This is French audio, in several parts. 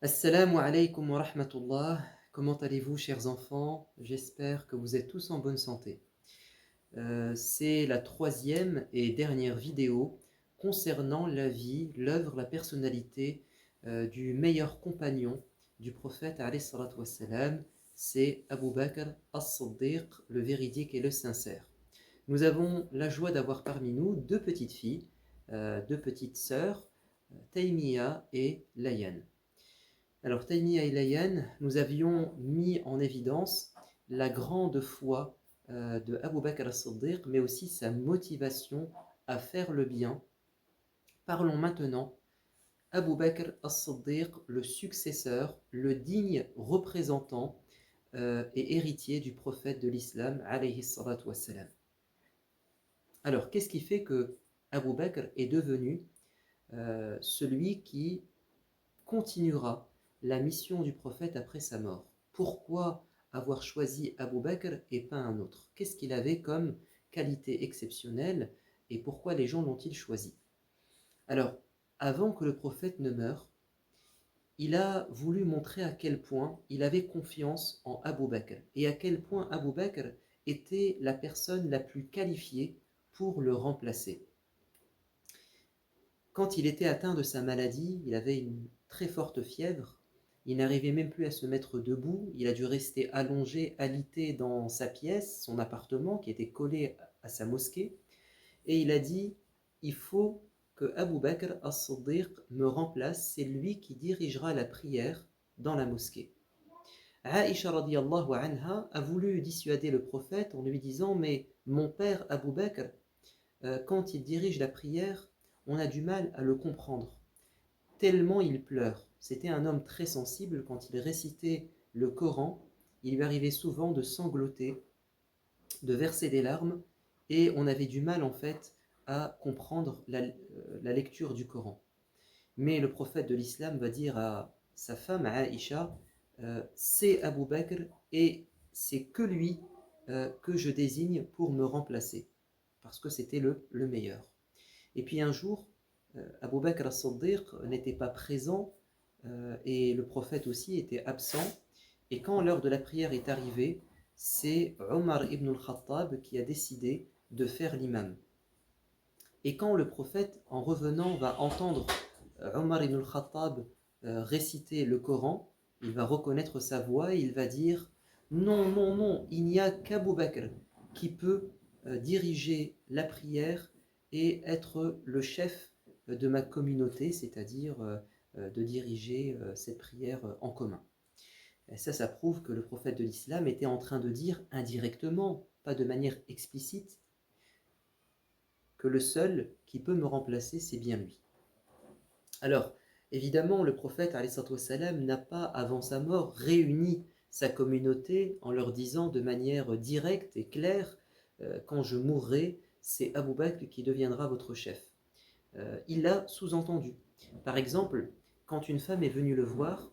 Assalamu alaikum wa rahmatullah. Comment allez-vous, chers enfants? J'espère que vous êtes tous en bonne santé. C'est la troisième et dernière vidéo concernant la vie, l'œuvre, la personnalité du meilleur compagnon du prophète alayhi salatu wassalam. C'est Abu Bakr as-Siddiq, le véridique et le sincère. Nous avons la joie d'avoir parmi nous deux petites filles, deux petites sœurs, Taymiya et Layan. Alors, Taymiya et Layan, nous avions mis en évidence la grande foi de Abu Bakr as-Siddiq, mais aussi sa motivation à faire le bien. Parlons maintenant Abu Bakr as-Siddiq, le successeur, le digne représentant et héritier du prophète de l'islam, alayhi salatu wassalam. Alors, qu'est-ce qui fait que Abu Bakr est devenu celui qui continuera la mission du prophète après sa mort? Pourquoi avoir choisi Abu Bakr et pas un autre? Qu'est-ce qu'il avait comme qualité exceptionnelle et pourquoi les gens l'ont-ils choisi? Alors, avant que le prophète ne meure, il a voulu montrer à quel point il avait confiance en Abu Bakr et à quel point Abu Bakr était la personne la plus qualifiée pour le remplacer. Quand il était atteint de sa maladie, il avait une très forte fièvre, il n'arrivait même plus à se mettre debout, il a dû rester allongé, alité dans sa pièce, son appartement qui était collé à sa mosquée, et il a dit, il faut que Abu Bakr as-Siddiq me remplace, c'est lui qui dirigera la prière dans la mosquée. Aïcha radiyallahu anha a voulu dissuader le prophète en lui disant, mais mon père Abu Bakr, quand il dirige la prière, on a du mal à le comprendre, tellement il pleure. C'était un homme très sensible, quand il récitait le Coran, il lui arrivait souvent de sangloter, de verser des larmes, et on avait du mal en fait à comprendre la lecture du Coran. Mais le prophète de l'islam va dire à sa femme, à Aïcha, c'est Abu Bakr et c'est que lui que je désigne pour me remplacer, parce que c'était le meilleur. Et puis un jour, Abu Bakr as-Siddiq n'était pas présent et le prophète aussi était absent. Et quand l'heure de la prière est arrivée, c'est Omar ibn al-Khattab qui a décidé de faire l'imam. Et quand le prophète, en revenant, va entendre Omar ibn al-Khattab réciter le Coran, il va reconnaître sa voix et il va dire non, non, non, il n'y a qu'Abu Bakr qui peut diriger la prière et être le chef de ma communauté, c'est-à-dire de diriger cette prière en commun. Et ça prouve que le prophète de l'islam était en train de dire indirectement, pas de manière explicite, que le seul qui peut me remplacer, c'est bien lui. Alors, évidemment, le prophète alayhi wassalam, n'a pas, avant sa mort, réuni sa communauté en leur disant de manière directe et claire quand je mourrai, c'est Abu Bakr qui deviendra votre chef. Il l'a sous-entendu. Par exemple, quand une femme est venue le voir,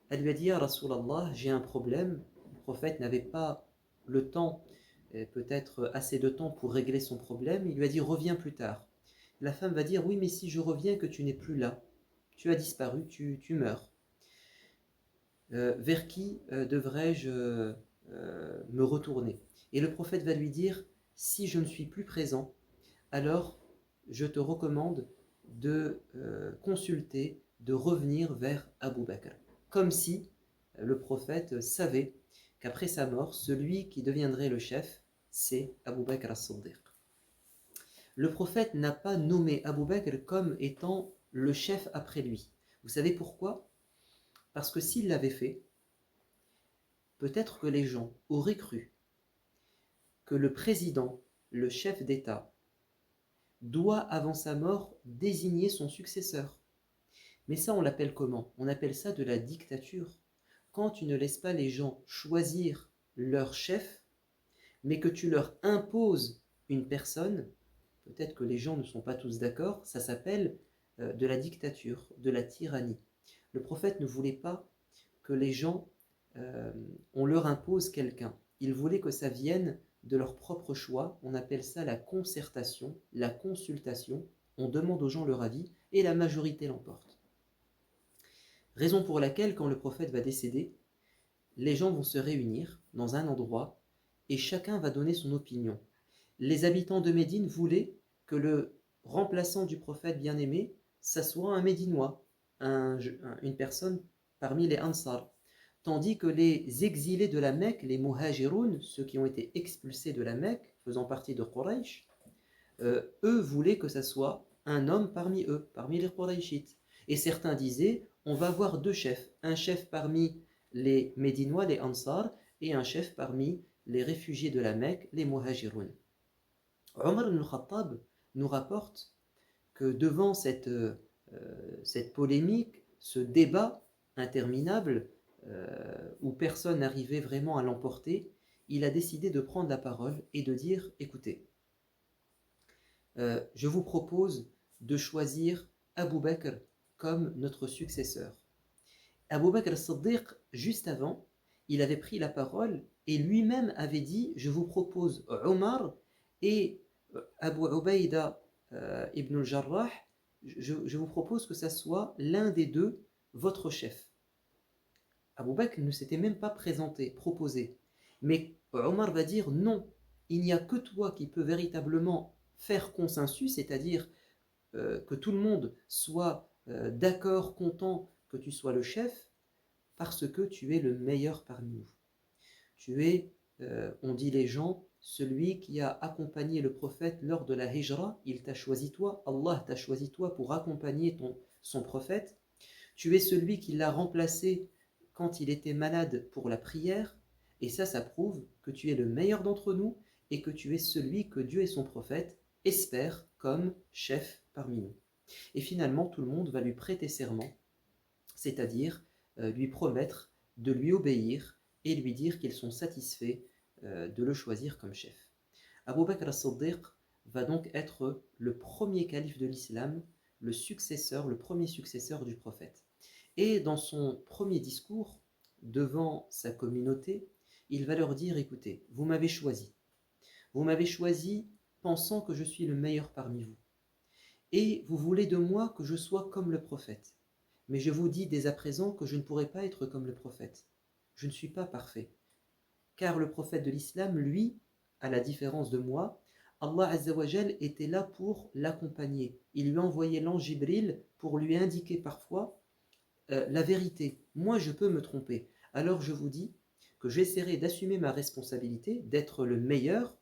elle lui a dit, ah, Rasulallah, j'ai un problème. Le prophète n'avait pas le temps, peut-être assez de temps pour régler son problème. Il lui a dit, reviens plus tard. La femme va dire, oui, mais si je reviens que tu n'es plus là, tu as disparu, tu meurs. Vers qui devrais-je me retourner? Et le prophète va lui dire, si je ne suis plus présent, alors je te recommande de consulter, de revenir vers Abu Bakr. Comme si le prophète savait qu'après sa mort, celui qui deviendrait le chef, c'est Abu Bakr as-Siddiq. Le prophète n'a pas nommé Abu Bakr comme étant le chef après lui. Vous savez pourquoi? Parce que s'il l'avait fait, peut-être que les gens auraient cru que le président, le chef d'État, doit avant sa mort désigner son successeur. Mais ça, on l'appelle comment? On appelle ça de la dictature. Quand tu ne laisses pas les gens choisir leur chef, mais que tu leur imposes une personne, peut-être que les gens ne sont pas tous d'accord, ça s'appelle de la dictature, de la tyrannie. Le prophète ne voulait pas que les gens, on leur impose quelqu'un. Il voulait que ça vienne de leur propre choix. On appelle ça la concertation, la consultation. On demande aux gens leur avis et la majorité l'emporte. Raison pour laquelle, quand le prophète va décéder, les gens vont se réunir dans un endroit et chacun va donner son opinion. Les habitants de Médine voulaient que le remplaçant du prophète bien-aimé, ça soit un Médinois, une personne parmi les Ansar. Tandis que les exilés de la Mecque, les Muhajiroun, ceux qui ont été expulsés de la Mecque, faisant partie de Quraysh, eux voulaient que ça soit un homme parmi eux, parmi les Qurayshites. Et certains disaient, on va avoir deux chefs, un chef parmi les Médinois, les Ansar, et un chef parmi les réfugiés de la Mecque, les Muhajiroun. Omar ibn al-Khattab nous rapporte que devant cette polémique, ce débat interminable, où personne n'arrivait vraiment à l'emporter, il a décidé de prendre la parole et de dire, écoutez, je vous propose de choisir Abu Bakr comme notre successeur. Abu Bakr as-Siddiq, juste avant, il avait pris la parole et lui-même avait dit, je vous propose Omar et Abu Ubaïda ibn al-Jarrah, je vous propose que ça soit l'un des deux votre chef. Abu Bakr ne s'était même pas présenté, proposé. Mais Omar va dire non, il n'y a que toi qui peux véritablement faire consensus, c'est-à-dire que tout le monde soit d'accord, content que tu sois le chef, parce que tu es le meilleur parmi nous. Tu es, on dit les gens, celui qui a accompagné le prophète lors de la hijra, il t'a choisi toi, Allah t'a choisi toi pour accompagner son prophète. Tu es celui qui l'a remplacé quand il était malade pour la prière, et ça prouve que tu es le meilleur d'entre nous et que tu es celui que Dieu et son prophète espèrent comme chef parmi nous. Et finalement, tout le monde va lui prêter serment, c'est-à-dire lui promettre de lui obéir et lui dire qu'ils sont satisfaits de le choisir comme chef. Abu Bakr as-Siddiq va donc être le premier calife de l'islam, le premier successeur du prophète. Et dans son premier discours, devant sa communauté, il va leur dire, écoutez, vous m'avez choisi pensant que je suis le meilleur parmi vous. Et vous voulez de moi que je sois comme le prophète. Mais je vous dis dès à présent que je ne pourrai pas être comme le prophète. Je ne suis pas parfait. Car le prophète de l'islam, lui, à la différence de moi, Allah Azzawajal était là pour l'accompagner. Il lui envoyait l'ange Jibril pour lui indiquer parfois la vérité. Moi, je peux me tromper. Alors je vous dis que j'essaierai d'assumer ma responsabilité, d'être le meilleur,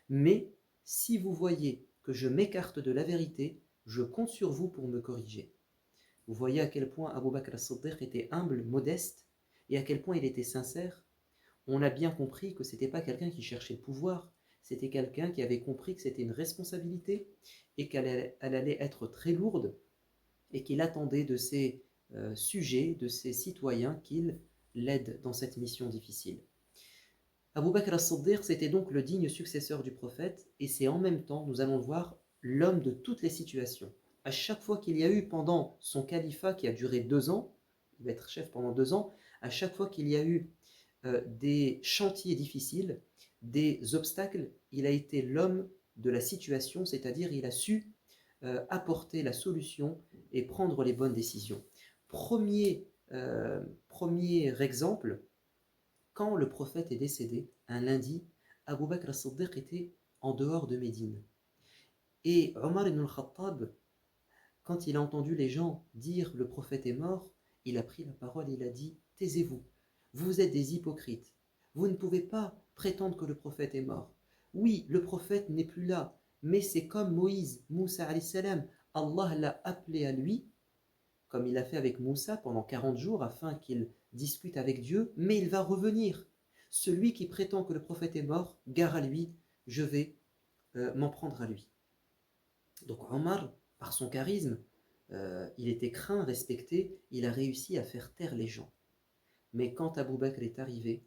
mais si vous voyez que je m'écarte de la vérité, je compte sur vous pour me corriger. Vous voyez à quel point Abu Bakr as-Siddiq était humble, modeste, et à quel point il était sincère. On a bien compris que ce n'était pas quelqu'un qui cherchait le pouvoir, c'était quelqu'un qui avait compris que c'était une responsabilité et qu'elle allait être très lourde et qu'il attendait de ses sujets, de ses citoyens, qu'ils l'aident dans cette mission difficile. Abu Bakr as-Siddiq, c'était donc le digne successeur du prophète, et c'est en même temps, nous allons le voir, l'homme de toutes les situations. À chaque fois qu'il y a eu pendant son califat qui a duré 2 ans, il va être chef pendant 2 ans, à chaque fois qu'il y a eu des chantiers difficiles, des obstacles, il a été l'homme de la situation, c'est-à-dire il a su apporter la solution et prendre les bonnes décisions. Premier exemple, quand le prophète est décédé, un lundi, Abu Bakr as-Siddiq était en dehors de Médine. Et Omar ibn al-Khattab, quand il a entendu les gens dire le prophète est mort, il a pris la parole et il a dit « Taisez-vous, vous êtes des hypocrites, vous ne pouvez pas prétendre que le prophète est mort. Oui, le prophète n'est plus là, mais c'est comme Moïse, Moussa alayhi salam, Allah l'a appelé à lui, comme il a fait avec Moussa pendant 40 jours afin qu'il discute avec Dieu, mais il va revenir. Celui qui prétend que le prophète est mort, gare à lui, je vais m'en prendre à lui. » Donc Omar, par son charisme, il était craint, respecté, il a réussi à faire taire les gens. Mais quand Abu Bakr est arrivé,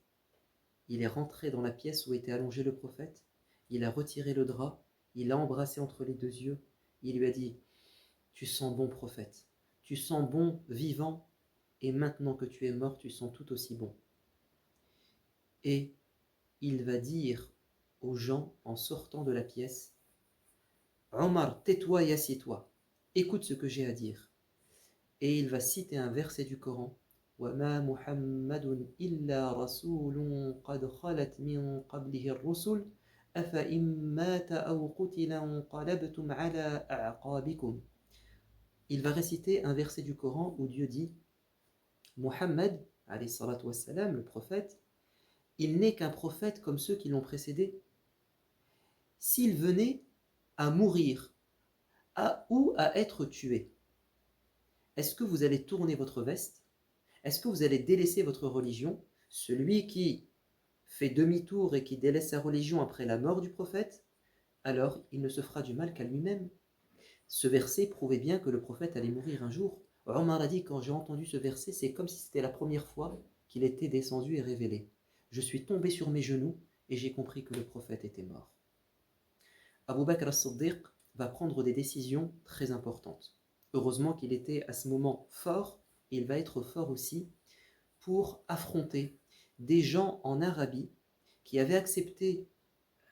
il est rentré dans la pièce où était allongé le prophète, il a retiré le drap, il l'a embrassé entre les 2 yeux, il lui a dit « Tu sens bon, prophète, tu sens bon, vivant, et maintenant que tu es mort, tu sens tout aussi bon. » Et il va dire aux gens en sortant de la pièce « Omar, tais-toi et assieds-toi, écoute ce que j'ai à dire. » et il va citer un verset du Coran. وَمَا مُحَمَّدٌ إِلَّا رَسُولٌ قَدْ خَلَتْ مِنْ قَبْلِهِ الرُّسُلُ أَفَإِنْ مَاتَ أَوْ قُتِلَ انقلبتم عَلَى أَعْقَابِكُمْ. Il va réciter un verset du Coran où Dieu dit Muhammad, alayhi salatu wassalam, le prophète, il n'est qu'un prophète comme ceux qui l'ont précédé. S'il venait à mourir ou à être tué, est-ce que vous allez tourner votre veste? Est-ce que vous allez délaisser votre religion? Celui qui fait demi-tour et qui délaisse sa religion après la mort du prophète, alors il ne se fera du mal qu'à lui-même. Ce verset prouvait bien que le prophète allait mourir un jour. Omar a dit, quand j'ai entendu ce verset, c'est comme si c'était la première fois qu'il était descendu et révélé. Je suis tombé sur mes genoux et j'ai compris que le prophète était mort. Abu Bakr as-Siddiq va prendre des décisions très importantes. Heureusement qu'il était à ce moment fort, et il va être fort aussi pour affronter des gens en Arabie qui avaient accepté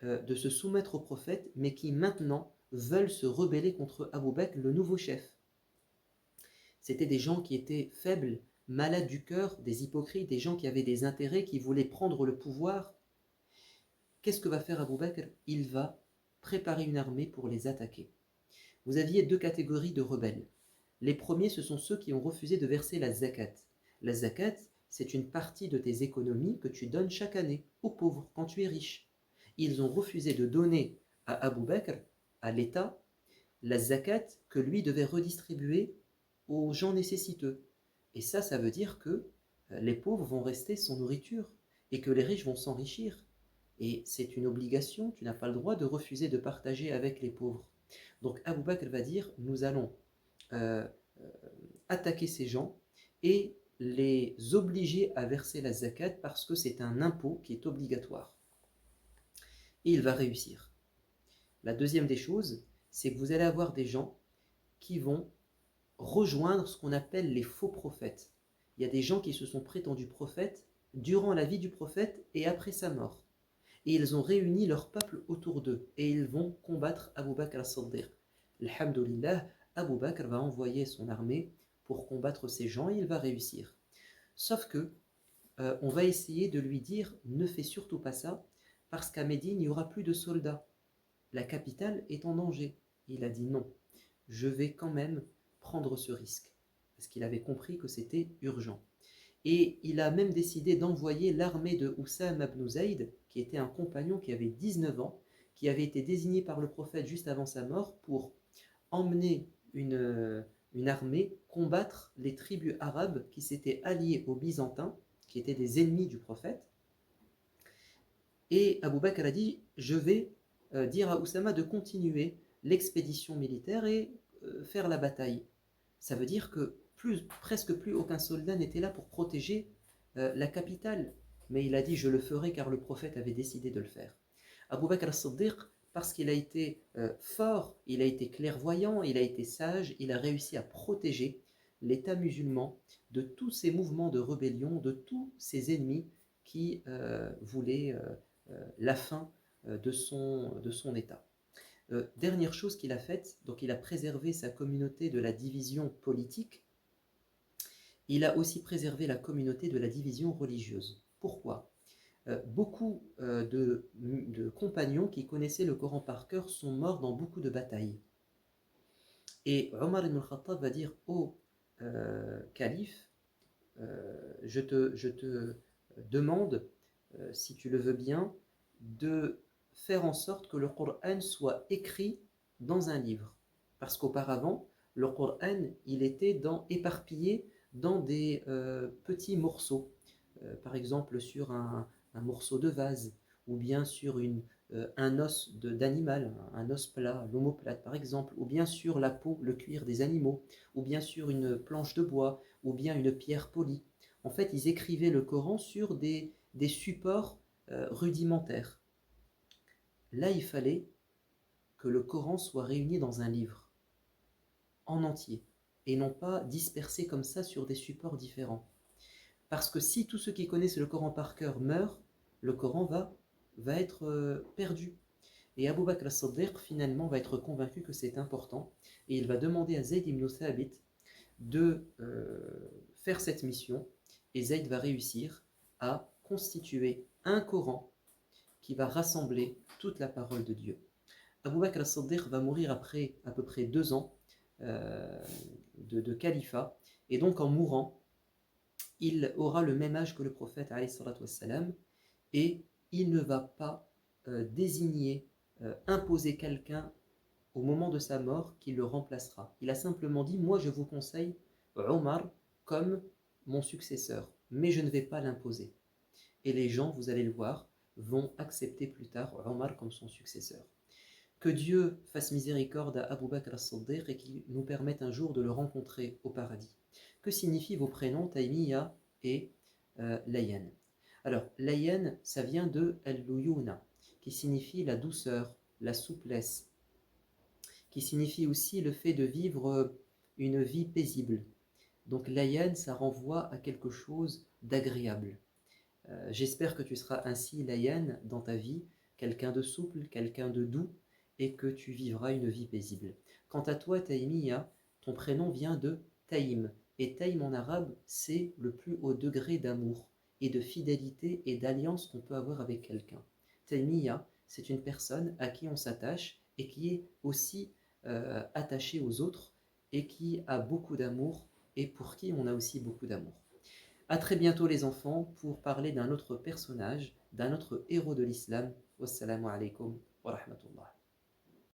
de se soumettre au prophète, mais qui maintenant veulent se rebeller contre Abu Bakr, le nouveau chef. C'était des gens qui étaient faibles, malades du cœur, des hypocrites, des gens qui avaient des intérêts, qui voulaient prendre le pouvoir. Qu'est-ce que va faire Abu Bakr? Il va préparer une armée pour les attaquer. Vous aviez deux catégories de rebelles. Les premiers, ce sont ceux qui ont refusé de verser la zakat. La zakat, c'est une partie de tes économies que tu donnes chaque année aux pauvres quand tu es riche. Ils ont refusé de donner à Abu Bakr, à l'État, la zakat que lui devait redistribuer aux gens nécessiteux. Et ça veut dire que les pauvres vont rester sans nourriture et que les riches vont s'enrichir. Et c'est une obligation, tu n'as pas le droit de refuser de partager avec les pauvres. Donc Abu Bakr va dire, nous allons attaquer ces gens et les obliger à verser la zakat parce que c'est un impôt qui est obligatoire. Et il va réussir. La deuxième des choses, c'est que vous allez avoir des gens qui vont rejoindre ce qu'on appelle les faux prophètes. Il y a des gens qui se sont prétendus prophètes durant la vie du prophète et après sa mort. Et ils ont réuni leur peuple autour d'eux et ils vont combattre Abu Bakr as-Siddiq. Alhamdulillah, Abu Bakr va envoyer son armée pour combattre ces gens et il va réussir. Sauf que on va essayer de lui dire ne fais surtout pas ça parce qu'à Médine il n'y aura plus de soldats. La capitale est en danger. Il a dit non, je vais quand même prendre ce risque parce qu'il avait compris que c'était urgent. Et il a même décidé d'envoyer l'armée de Oussama ibn Zayd, qui était un compagnon qui avait 19 ans, qui avait été désigné par le prophète juste avant sa mort pour emmener une armée combattre les tribus arabes qui s'étaient alliées aux Byzantins, qui étaient des ennemis du prophète. Et Abu Bakr a dit, je vais dire à Oussama de continuer l'expédition militaire et faire la bataille. Ça veut dire que presque plus aucun soldat n'était là pour protéger la capitale. Mais il a dit, je le ferai car le prophète avait décidé de le faire. Abu Bakr as-Siddiq, parce qu'il a été fort, il a été clairvoyant, il a été sage, il a réussi à protéger l'État musulman de tous ces mouvements de rébellion, de tous ces ennemis qui voulaient la fin de son État. Dernière chose qu'il a faite, donc il a préservé sa communauté de la division politique, il a aussi préservé la communauté de la division religieuse. Pourquoi? Beaucoup de compagnons qui connaissaient le Coran par cœur sont morts dans beaucoup de batailles. Et Omar ibn al-Khattab va dire, ô calife, je te demande, si tu le veux bien, de faire en sorte que le Coran soit écrit dans un livre. Parce qu'auparavant, le Coran, il était éparpillé dans des petits morceaux. Par exemple, sur un morceau de vase, ou bien sur un os d'animal, un os plat, l'omoplate par exemple, ou bien sur la peau, le cuir des animaux, ou bien sur une planche de bois, ou bien une pierre polie. En fait, ils écrivaient le Coran sur des supports rudimentaires. Là, il fallait que le Coran soit réuni dans un livre, en entier, et non pas dispersé comme ça sur des supports différents. Parce que si tous ceux qui connaissent le Coran par cœur meurent, le Coran va être perdu. Et Abu Bakr as-Siddiq finalement va être convaincu que c'est important, et il va demander à Zayd ibn Thabit de faire cette mission et Zayd va réussir à constituer un Coran qui va rassembler toute la parole de Dieu. Abu Bakr as-Siddiq va mourir après à peu près 2 ans de califat, et donc en mourant, il aura le même âge que le prophète alayhi salatu wassalam, et il ne va pas désigner, imposer quelqu'un au moment de sa mort qui le remplacera. Il a simplement dit, moi je vous conseille Omar comme mon successeur, mais je ne vais pas l'imposer. Et les gens, vous allez le voir, vont accepter plus tard Omar comme son successeur. Que Dieu fasse miséricorde à Abu Bakr as-Siddiq et qu'il nous permette un jour de le rencontrer au paradis. Que signifient vos prénoms Taymiya et Layyan? Alors, Layyan, ça vient de Al-Luyuna, qui signifie la douceur, la souplesse, qui signifie aussi le fait de vivre une vie paisible. Donc Layyan, ça renvoie à quelque chose d'agréable. J'espère que tu seras ainsi, Layyan, dans ta vie, quelqu'un de souple, quelqu'un de doux, et que tu vivras une vie paisible. Quant à toi, Taïmiya, ton prénom vient de Taïm, et Taïm en arabe, c'est le plus haut degré d'amour, et de fidélité et d'alliance qu'on peut avoir avec quelqu'un. Taïmiya, c'est une personne à qui on s'attache, et qui est aussi attachée aux autres, et qui a beaucoup d'amour, et pour qui on a aussi beaucoup d'amour. A très bientôt les enfants pour parler d'un autre personnage, d'un autre héros de l'islam. Wassalamu alaikum wa rahmatullah.